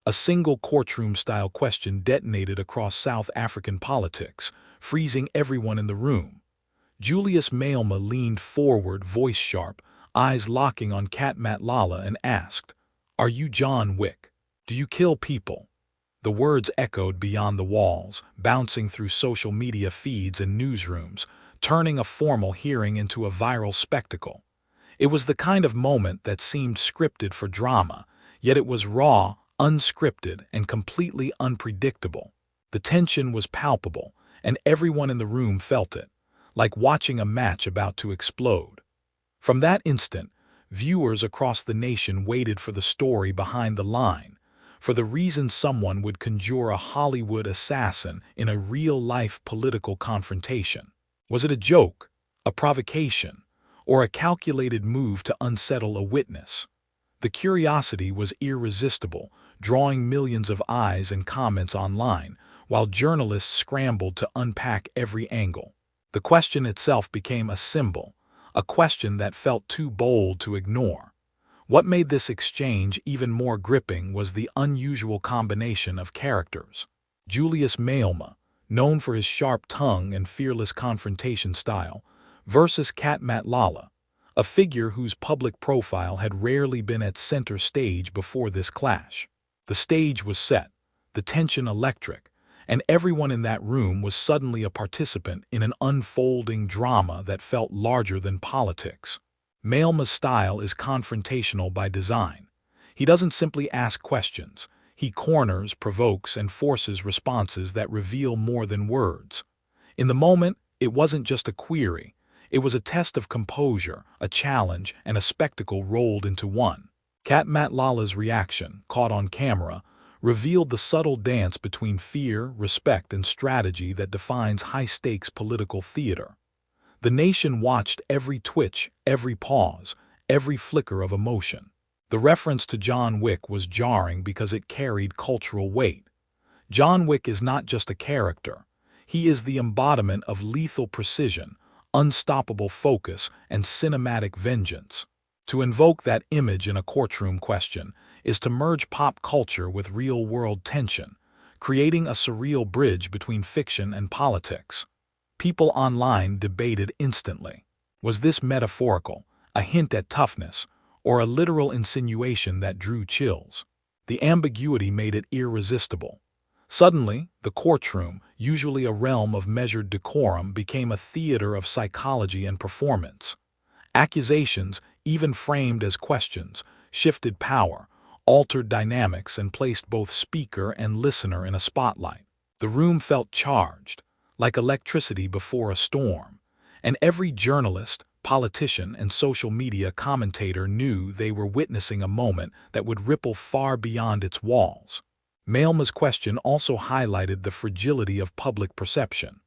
A single courtroom-style question detonated across South African politics, freezing everyone in the room. Julius Malema leaned forward, voice sharp, eyes locking on Matlala, and asked, "Are you John Wick? Do you kill people?" The words echoed beyond the walls, bouncing through social media feeds and newsrooms, turning a formal hearing into a viral spectacle. It was the kind of moment that seemed scripted for drama, yet it was raw, unscripted, and completely unpredictable. The tension was palpable, and everyone in the room felt it, like watching a match about to explode. From that instant, viewers across the nation waited for the story behind the line, for the reason someone would conjure a Hollywood assassin in a real-life political confrontation. Was it a joke, a provocation, or a calculated move to unsettle a witness? The curiosity was irresistible, drawing millions of eyes and comments online, while journalists scrambled to unpack every angle. The question itself became a symbol, a question that felt too bold to ignore. What made this exchange even more gripping was the unusual combination of characters. Julius Malema, known for his sharp tongue and fearless confrontation style, versus Matlala, a figure whose public profile had rarely been at center stage before this clash. The stage was set, the tension electric, and everyone in that room was suddenly a participant in an unfolding drama that felt larger than politics. Malema's style is confrontational by design. He doesn't simply ask questions. He corners, provokes, and forces responses that reveal more than words. In the moment, it wasn't just a query. It was a test of composure, a challenge, and a spectacle rolled into one. Matlala's reaction, caught on camera, revealed the subtle dance between fear, respect, and strategy that defines high-stakes political theater. The nation watched every twitch, every pause, every flicker of emotion. The reference to John Wick was jarring because it carried cultural weight. John Wick is not just a character. He is the embodiment of lethal precision, unstoppable focus, and cinematic vengeance. To invoke that image in a courtroom question is to merge pop culture with real-world tension, creating a surreal bridge between fiction and politics. People online debated instantly. Was this metaphorical, a hint at toughness, or a literal insinuation that drew chills? The ambiguity made it irresistible. Suddenly, the courtroom, usually a realm of measured decorum, became a theater of psychology and performance. Accusations, even framed as questions, shifted power, altered dynamics, and placed both speaker and listener in a spotlight. The room felt charged, like electricity before a storm, and every journalist, politician, and social media commentator knew they were witnessing a moment that would ripple far beyond its walls. Malema's question also highlighted the fragility of public perception.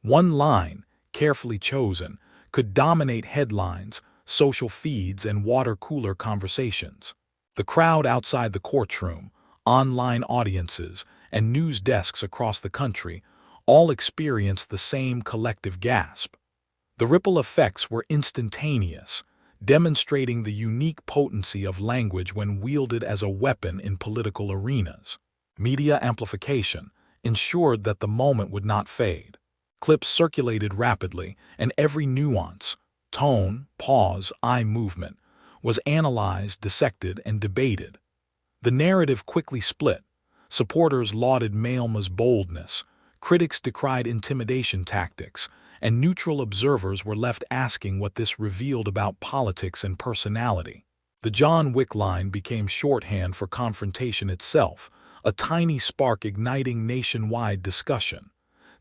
One line, carefully chosen, could dominate headlines, social feeds, and water-cooler conversations. The crowd outside the courtroom, online audiences, and news desks across the country all experienced the same collective gasp. The ripple effects were instantaneous, demonstrating the unique potency of language when wielded as a weapon in political arenas. Media amplification ensured that the moment would not fade. Clips circulated rapidly, and every nuance, tone, pause, eye movement, was analyzed, dissected, and debated. The narrative quickly split. Supporters lauded Malema's boldness, critics decried intimidation tactics, and neutral observers were left asking what this revealed about politics and personality. The John Wick line became shorthand for confrontation itself, a tiny spark igniting nationwide discussion.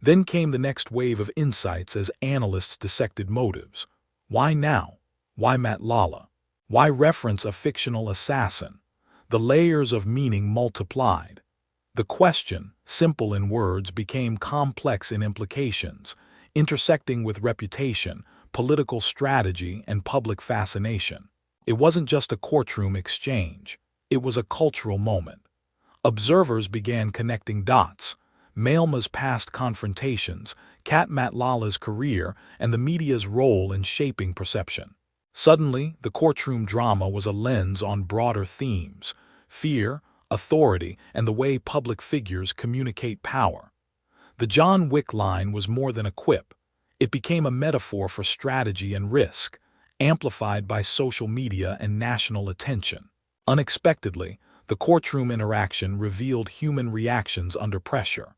Then came the next wave of insights as analysts dissected motives. Why now? Why Matlala? Why reference a fictional assassin? The layers of meaning multiplied. The question, simple in words, became complex in implications, intersecting with reputation, political strategy, and public fascination. It wasn't just a courtroom exchange. It was a cultural moment. Observers began connecting dots: Malema's past confrontations, Matlala's career, and the media's role in shaping perception. Suddenly, the courtroom drama was a lens on broader themes: fear, authority, and the way public figures communicate power. The John Wick line was more than a quip. It became a metaphor for strategy and risk, amplified by social media and national attention. Unexpectedly, the courtroom interaction revealed human reactions under pressure.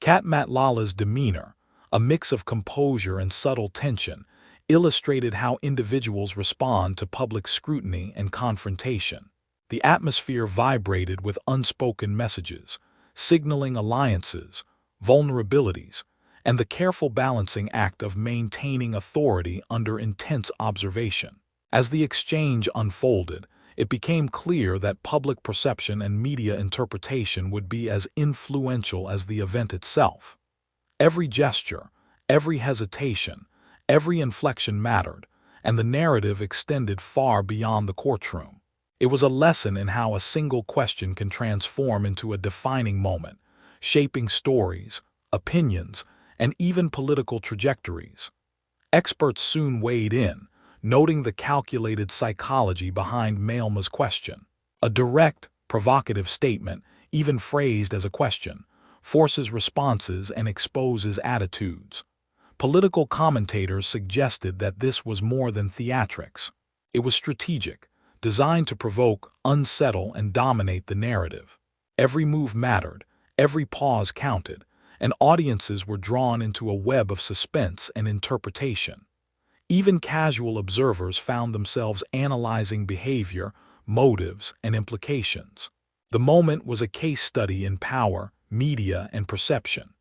Matlala's demeanor, a mix of composure and subtle tension, illustrated how individuals respond to public scrutiny and confrontation. The atmosphere vibrated with unspoken messages, signaling alliances, vulnerabilities, and the careful balancing act of maintaining authority under intense observation. As the exchange unfolded, it became clear that public perception and media interpretation would be as influential as the event itself. Every gesture, every hesitation, every inflection mattered, and the narrative extended far beyond the courtroom. It was a lesson in how a single question can transform into a defining moment, shaping stories, opinions, and even political trajectories. Experts soon weighed in, noting the calculated psychology behind Malema's question. A direct, provocative statement, even phrased as a question, forces responses and exposes attitudes. Political commentators suggested that this was more than theatrics. It was strategic, designed to provoke, unsettle, and dominate the narrative. Every move mattered, every pause counted, and audiences were drawn into a web of suspense and interpretation. Even casual observers found themselves analyzing behavior, motives, and implications. The moment was a case study in power, media, and perception.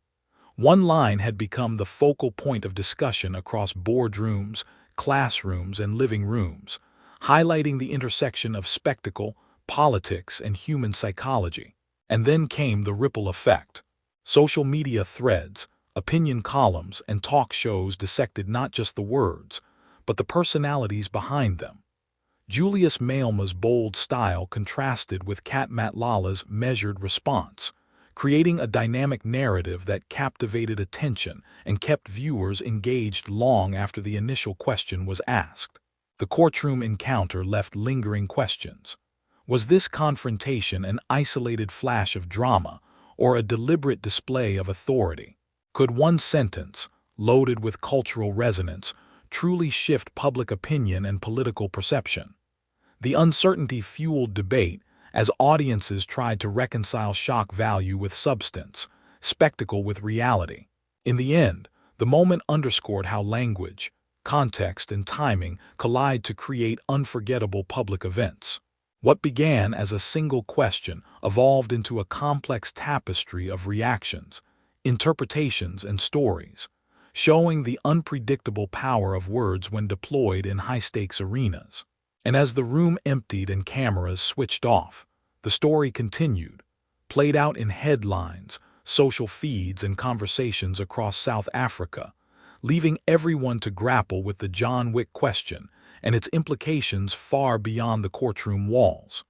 One line had become the focal point of discussion across boardrooms, classrooms, and living rooms, highlighting the intersection of spectacle, politics, and human psychology. And then came the ripple effect. Social media threads, opinion columns, and talk shows dissected not just the words, but the personalities behind them. Julius Malema's bold style contrasted with Matlala's measured response, creating a dynamic narrative that captivated attention and kept viewers engaged long after the initial question was asked. The courtroom encounter left lingering questions. Was this confrontation an isolated flash of drama, or a deliberate display of authority? Could one sentence, loaded with cultural resonance, truly shift public opinion and political perception? The uncertainty fueled debate as audiences tried to reconcile shock value with substance, spectacle with reality. In the end, the moment underscored how language, context, and timing collide to create unforgettable public events. What began as a single question evolved into a complex tapestry of reactions, interpretations, and stories, showing the unpredictable power of words when deployed in high-stakes arenas. And as the room emptied and cameras switched off, the story continued, played out in headlines, social feeds, and conversations across South Africa, leaving everyone to grapple with the John Wick question and its implications far beyond the courtroom walls.